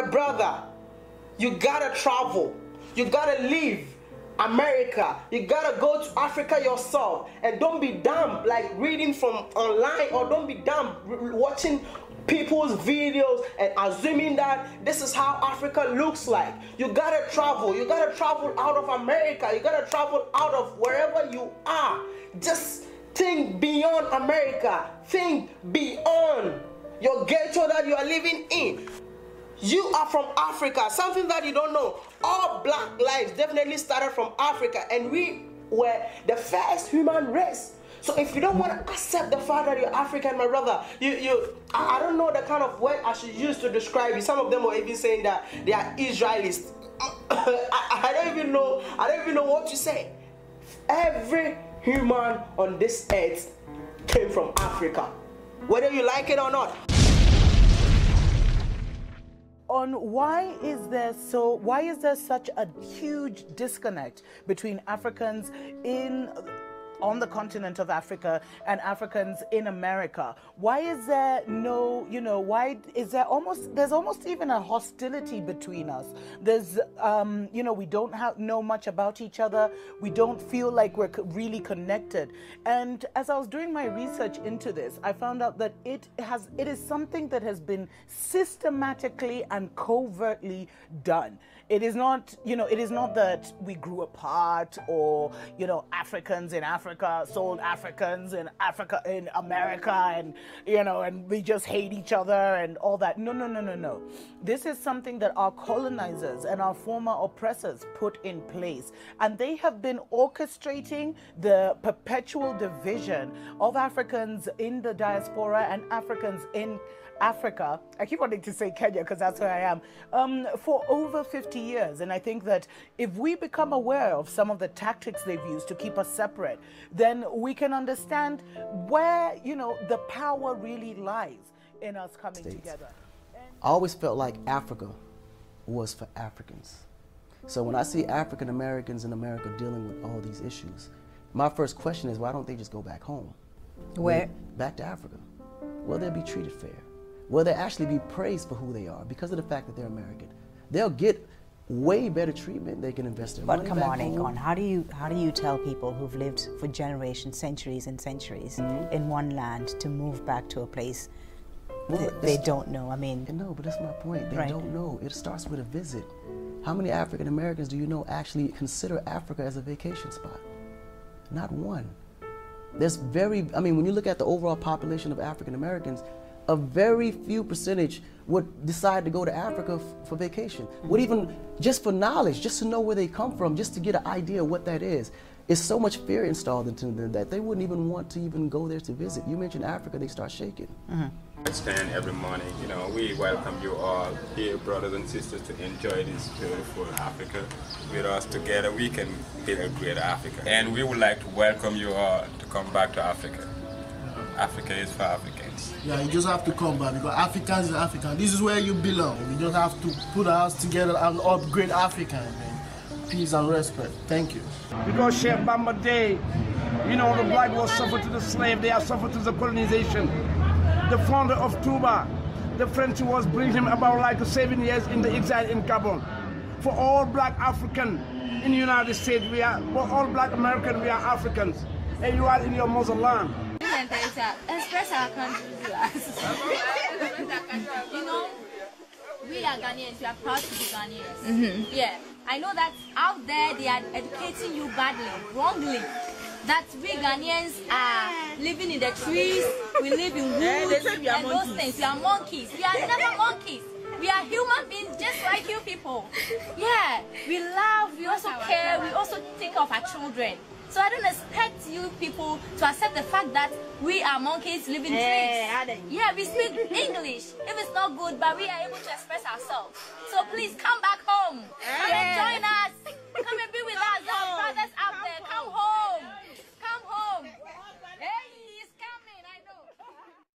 my brother, you gotta travel. You gotta leave America. You gotta go to Africa yourself, and don't be dumb like reading from online, or don't be dumb watching people's videos and assuming that this is how Africa looks like. You gotta travel. You gotta travel out of America. You gotta travel out of wherever you are. Just think beyond America. Think beyond your ghetto that you are living in. You are from Africa, something that you don't know. All black lives definitely started from Africa, and we were the first human race. So if you don't want to accept the fact that you're African, my brother, I don't know the kind of word I should use to describe you. Some of them were even saying that they are Israelis. I don't even know what to say. Every human on this earth came from Africa, whether you like it or not. On why is there such a huge disconnect between Africans on the continent of Africa and Africans in America? Why is there there's almost even a hostility between us? There's, we don't know much about each other. We don't feel like we're really connected. And as I was doing my research into this, I found out that it is something that has been systematically and covertly done. It is not, that we grew apart, or, Africans in Africa sold Africans in America, and, and we just hate each other and all that. No. This is something that our colonizers and our former oppressors put in place. And they have been orchestrating the perpetual division of Africans in the diaspora and Africans in Africa. I keep wanting to say Kenya because that's where I am, for over 50 years. And I think that if we become aware of some of the tactics they've used to keep us separate, then we can understand where, the power really lies in us coming together. I always felt like Africa was for Africans. So when I see African Americans in America dealing with all these issues, my first question is, why don't they just go back home? Where? Back to Africa. Will they be treated fair? Will they actually be praised for who they are because of the fact that they're American? They'll get way better treatment. They can invest their money. But come on, Akon, how do you tell people who've lived for generations, centuries and centuries in one land to move back to a place they don't know? I mean, no, but that's my point. They don't know. It starts with a visit. How many African Americans do you know actually consider Africa as a vacation spot? Not one. There's when you look at the overall population of African Americans, a very few percentage would decide to go to Africa for vacation. Would even, just for knowledge, just to know where they come from, just to get an idea of what that is. It's so much fear installed into them that they wouldn't even want to even go there to visit. You mentioned Africa, they start shaking. I stand every morning, we welcome you all here, brothers and sisters, to enjoy this beautiful Africa. With us together, we can build a great Africa. And we would like to welcome you all to come back to Africa. Africa is for Africans. Yeah, you just have to come back because Africans is African. This is where you belong. We just have to put our house together and upgrade Africa, man. Peace and respect. Thank you. Because Chef Bamba Day, the black was suffered to the slave, they have suffered to the colonization. The founder of Cuba, the French was bringing him about like 7 years in the exile in Gabon. For all black African in the United States, for all black American, we are Africans. And you are in your motherland. Express our country to us. We are Ghanaians, we are proud to be Ghanaians. Yeah, I know that out there they are educating you badly, wrongly. That we Ghanaians are living in the trees, we live in woods, and those things. We are monkeys. We are never monkeys. We are human beings just like you people. Yeah, we love, we also care, we also think of our children. So I don't expect you people to accept the fact that we are monkeys living trees. Yeah, we speak English. If it's not good, but we are able to express ourselves. So please come back home.